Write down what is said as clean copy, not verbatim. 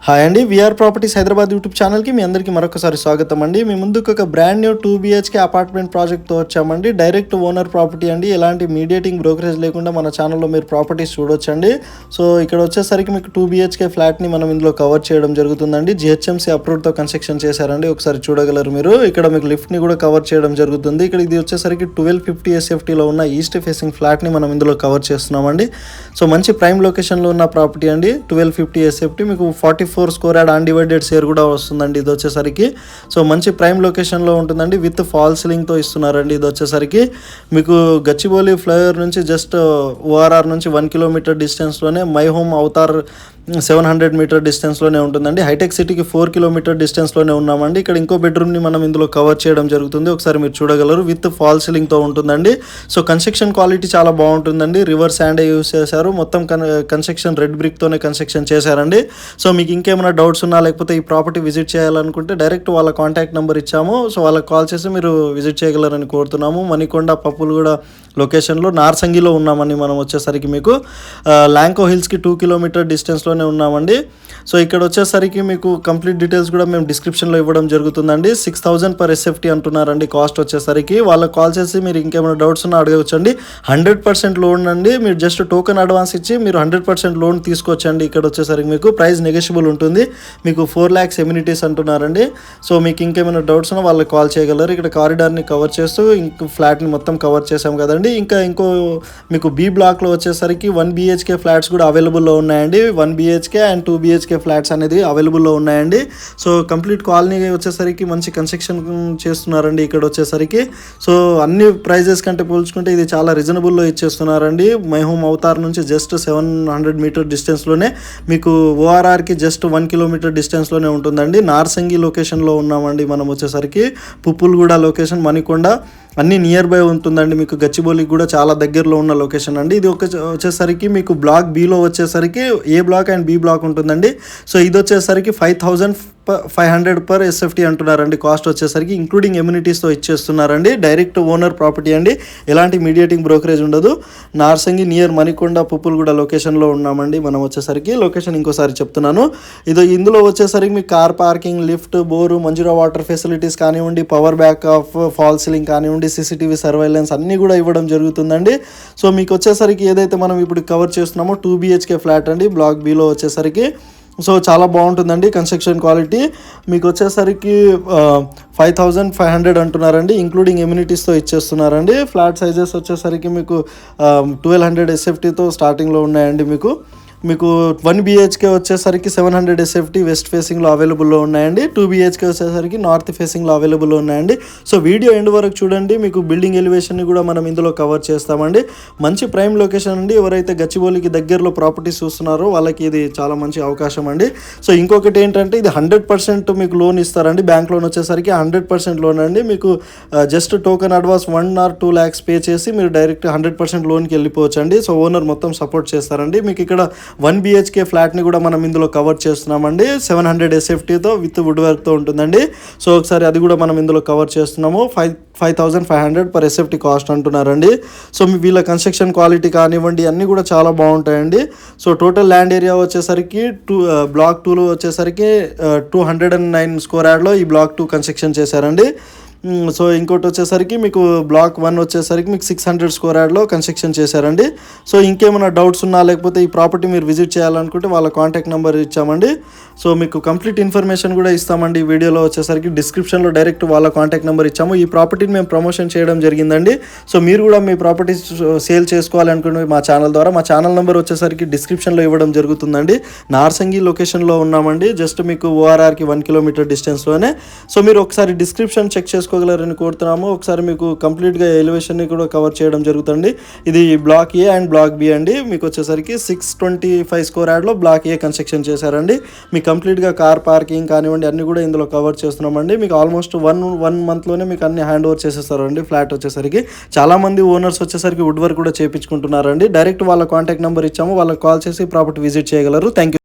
Hi అండి, VR properties Hyderabad YouTube ఛానల్కి మీ అందరికీ మరొకసారి స్వాగతం అండి. మీ ముందుకు ఒక బ్రాండ్ న్యూ 2 BHK అపార్ట్మెంట్ ప్రాజెక్ట్తో వచ్చామండి. డైరెక్ట్ ఓనర్ ప్రాపర్టీ అండి. ఎలాంటి మీడియేటింగ్ బ్రోకరేజ్ లేకుండా మన ఛానల్లో మీరు ప్రాపర్టీస్ చూడొచ్చండి. సో ఇక్కడ వచ్చేసరికి మీకు 2 BHK ఫ్లాట్ని మనం ఇందులో కవర్ చేయడం జరుగుతుందండి. GHMC అప్రూవ్డ్తో కన్స్ట్రక్షన్ చేశారండి. ఒకసారి చూడగలరు మీరు. ఇక్కడ మీకు లిఫ్ట్ని కూడా కవర్ చేయడం జరుగుతుంది. ఇక్కడ ఇది వచ్చేసరికి 1250 SFTలో ఉన్న ఈస్ట్ ఫేసింగ్ ఫ్లాట్ని మనం ఇందులో కవర్ చేస్తున్నామండి. సో మంచి ప్రైమ్ లొకేషన్లో ఉన్న ప్రాపర్టీ అండి. 1250 SFT మీకు 44 స్క్వేర్ యార్డ్ అన్డివైడెడ్ షేర్ కూడా వస్తుందండి. ఇది వచ్చేసరికి సో మంచి ప్రైమ్ లొకేషన్లో ఉంటుందండి. విత్ ఫాల్ సీలింగ్తో ఇస్తున్నారండి. ఇది వచ్చేసరికి మీకు గచ్చిబౌలి ఫ్లైఓవర్ నుంచి జస్ట్ ORR నుంచి 1 కిలోమీటర్ డిస్టెన్స్లోనే మై హోమ్ అవతార్ 700 మీటర్ డిస్టెన్స్లోనే ఉంటుందండి. హైటెక్ సిటీకి 4 కిలోమీటర్ డిస్టెన్స్లోనే ఉన్నామండి. ఇక్కడ ఇంకో బెడ్రూమ్ని మనం ఇందులో కవర్ చేయడం జరుగుతుంది. ఒకసారి మీరు చూడగలరు. విత్ ఫాల్ సీలింగ్తో ఉంటుందండి. సో కన్స్ట్రక్షన్ క్వాలిటీ చాలా బాగుంటుందండి. రివర్ శాండే యూస్ చేశారు. మొత్తం కన్స్ట్రక్షన్ రెడ్ బ్రిక్తోనే కన్స్ట్రక్షన్ చేశారండి. సో మీకు ఇంకేమైనా డౌట్స్ ఉన్నా లేకపోతే ఈ ప్రాపర్టీ విజిట్ చేయాలనుకుంటే డైరెక్ట్ వాళ్ళ కాంటాక్ట్ నెంబర్ ఇచ్చాము. సో వాళ్ళకి కాల్ చేసి మీరు విజిట్ చేయగలరని కోరుతున్నాము. మణికొండ పప్పులగూడ లొకేషన్లో నార్సంగిలో ఉన్నామని మనం వచ్చేసరికి మీకు ల్యాంకో హిల్స్కి 2 కిలోమీటర్ డిస్టెన్స్లోనే ఉన్నామండి. సో ఇక్కడ వచ్చేసరికి మీకు కంప్లీట్ డీటెయిల్స్ కూడా మేము డిస్క్రిప్షన్లో ఇవ్వడం జరుగుతుందండి. 6000 per SFT అంటున్నారండి కాస్ట్ వచ్చేసరికి. వాళ్ళకి కాల్ చేసి మీరు ఇంకేమైనా డౌట్స్ ఉన్నా అడగవచ్చండి. 100% లోన్ అండి. మీరు జస్ట్ టోకెన్ అడ్వాన్స్ ఇచ్చి మీరు 100% లోన్ తీసుకోవచ్చండి. ఇక్కడ వచ్చేసరికి మీకు ప్రైస్ నెగోషియబుల్ ఉంటుంది. మీకు 4 lakhs ఎమ్యూనిటీస్ అంటున్నారండి. సో మీకు ఇంకేమైనా డౌట్స్ ఉన్నా వాళ్ళకి కాల్ చేయగలరు. ఇక్కడ కారిడార్ని కవర్ చేస్తూ ఇంకో ఫ్లాట్ని మొత్తం కవర్ చేసాం కదండి. ఇంకో మీకు బి బ్లాక్లో వచ్చేసరికి 1 BHK ఫ్లాట్స్ కూడా అవైలబుల్లో ఉన్నాయండి. 1 BHK అండ్ 2 BHK ఫ్లాట్స్ అనేది అవైలబుల్లో ఉన్నాయండి. సో కంప్లీట్ కాలనీ వచ్చేసరికి మంచి కన్స్ట్రక్షన్ చేస్తున్నారండి. ఇక్కడ వచ్చేసరికి సో అన్ని ప్రైజెస్ కంటే పోల్చుకుంటే ఇది చాలా రీజనబుల్లో ఇచ్చేస్తున్నారండి. మై హోమ్ అవతార్ నుంచి జస్ట్ 700 మీటర్ డిస్టెన్స్లోనే మీకు ORRకి జస్ట్ 1 కిలోమీటర్ డిస్టెన్స్లోనే ఉంటుందండి. నార్సంగి లొకేషన్లో ఉన్నామండి మనం వచ్చేసరికి. పుప్పులగూడ లొకేషన్, మణికొండ అన్నీ నియర్ బై ఉంటుందండి. మీకు గచ్చిబౌలికి కూడా చాలా దగ్గరలో ఉన్న లొకేషన్ అండి. ఇది వచ్చేసరికి మీకు బ్లాక్ బిలో వచ్చేసరికి ఏ బ్లాక్ అండ్ బి బ్లాక్ ఉంటుందండి. సో ఇది వచ్చేసరికి 5500 per SFT అంటున్నారండి. కాస్ట్ వచ్చేసరికి ఇంక్లూడింగ్ ఎమ్యూనిటీస్తో ఇచ్చేస్తున్నారండి. డైరెక్ట్ ఓనర్ ప్రాపర్టీ అండి. ఎలాంటి మీడియేటింగ్ బ్రోకరేజ్ ఉండదు. నార్సంగి నియర్ మణికొండ పుప్పులగూడ లొకేషన్లో ఉన్నామండి మనం వచ్చేసరికి. లొకేషన్ ఇంకోసారి చెప్తున్నాను. ఇందులో వచ్చేసరికి మీకు car parking, lift, bore, Manjeera water facilities కానివ్వండి, పవర్ బ్యాకప్, ఫాల్ సీలింగ్ కానివ్వండి, CCTV సర్వైలెన్స్ అన్నీ కూడా ఇవ్వడం జరుగుతుందండి. సో మీకు వచ్చేసరికి ఏదైతే మనం ఇప్పుడు కవర్ చేస్తున్నామో 2 BHK ఫ్లాట్ అండి. బ్లాక్ బిలో వచ్చేసరికి సో చాలా బాగుంటుందండి కన్స్ట్రక్షన్ క్వాలిటీ. మీకు వచ్చేసరికి 5500 అంటున్నారండి. ఇంక్లూడింగ్ ఎమ్యూనిటీస్తో ఇచ్చేస్తున్నారండి. ఫ్లాట్ సైజెస్ వచ్చేసరికి మీకు 1200 SFTతో స్టార్టింగ్లో ఉన్నాయండి. మీకు 1 BHK వచ్చేసరికి 700 SFT వెస్ట్ ఫేసింగ్లో అవైలబుల్లో ఉన్నాయండి. 2 BHK వచ్చేసరికి నార్త్ ఫేసింగ్లో అవైలబుల్లో ఉన్నాయండి. సో వీడియో ఎండ్ వరకు చూడండి. మీకు బిల్డింగ్ ఎలివేషన్ని కూడా మనం ఇందులో కవర్ చేస్తామండి. మంచి ప్రైమ్ లొకేషన్ అండి. ఎవరైతే గచ్చిబౌలికి దగ్గరలో ప్రాపర్టీస్ చూస్తున్నారో వాళ్ళకి ఇది చాలా మంచి అవకాశం అండి. సో ఇంకొకటి ఏంటంటే ఇది 100% మీకు లోన్ ఇస్తారండి. బ్యాంక్ లోన్ వచ్చేసరికి 100% లోన్ అండి. మీకు just token advance 1 or 2 lakhs pay చేసి మీరు డైరెక్ట్ 100% లోన్కి వెళ్ళిపోవచ్చు అండి. సో ఓనర్ మొత్తం సపోర్ట్ చేస్తారండి. మీకు ఇక్కడ 1 BHK ఫ్లాట్ని కూడా మనం ఇందులో కవర్ చేస్తున్నామండి. 700 SFTతో విత్ వుడ్ వర్క్తో ఉంటుందండి. సో ఒకసారి అది కూడా మనం ఇందులో కవర్ చేస్తున్నాము. 5500 per SFT కాస్ట్ అంటున్నారండి. సో వీళ్ళ కన్స్ట్రక్షన్ క్వాలిటీ కానివ్వండి అన్నీ కూడా చాలా బాగుంటాయండి. సో టోటల్ ల్యాండ్ ఏరియా వచ్చేసరికి బ్లాక్ 2లో వచ్చేసరికి 209 స్క్వేర్ యార్డ్లో ఈ బ్లాక్ 2 కన్స్ట్రక్షన్ చేశారండి. సో ఇంకోటి వచ్చేసరికి మీకు బ్లాక్ 1 వచ్చేసరికి మీకు 600 స్క్వేర్ యార్డ్లో కన్స్ట్రక్షన్ చేశారండి. సో ఇంకేమైనా డౌట్స్ ఉన్నా లేకపోతే ఈ ప్రాపర్టీ మీరు విజిట్ చేయాలనుకుంటే వాళ్ళ కాంటాక్ట్ నెంబర్ ఇచ్చామండి. సో మీకు కంప్లీట్ ఇన్ఫర్మేషన్ కూడా ఇస్తామండి. ఈ వీడియోలో వచ్చేసరికి డిస్క్రిప్షన్లో డైరెక్ట్ వాళ్ళ కాంటాక్ట్ నెంబర్ ఇచ్చాము. ఈ ప్రాపర్టీని మేము ప్రమోషన్ చేయడం జరిగిందండి. సో మీరు కూడా మీ ప్రాపర్టీస్ సేల్ చేసుకోవాలనుకుంటే మా ఛానల్ ద్వారా మా ఛానల్ నెంబర్ వచ్చేసరికి డిస్క్రిప్షన్లో ఇవ్వడం జరుగుతుందండి. నార్సంగి లొకేషన్లో ఉన్నామండి. జస్ట్ మీకు ORRకి 1 కిలోమీటర్ డిస్టెన్స్లోనే. సో మీరు ఒకసారి డిస్క్రిప్షన్ చెక్ చేసుకోగలరని కోరుతున్నాము. ఒకసారి మీకు కంప్లీట్గా ఎలివేషన్ని కూడా కవర్ చేయడం జరుగుతుంది. ఇది block A and block B అండి. మీకు వచ్చేసరికి 625 స్క్వేర్ యార్డ్లో బ్లాక్ A కన్స్ట్రక్షన్ చేశారండి. మీకు కంప్లీట్గా కార్ పార్కింగ్ కానివ్వండి అన్నీ కూడా ఇందులో కవర్ చేస్తున్నామండి. మీకు ఆల్మోస్ట్ 1 monthలోనే మీకు అన్ని హ్యాండ్ ఓవర్ చేసేస్తారండి. ఫ్లాట్ వచ్చేసరికి చాలామంది ఓనర్స్ వచ్చేసరికి వుడ్ వర్క్ కూడా చేయించుకుంటున్నారండి. డైరెక్ట్ వాళ్ళ కాంటాక్ట్ నెంబర్ ఇచ్చాము. వాళ్ళకి కాల్ చేసి ప్రాపర్టీ విజిట్ చేయగలరు. Thank you.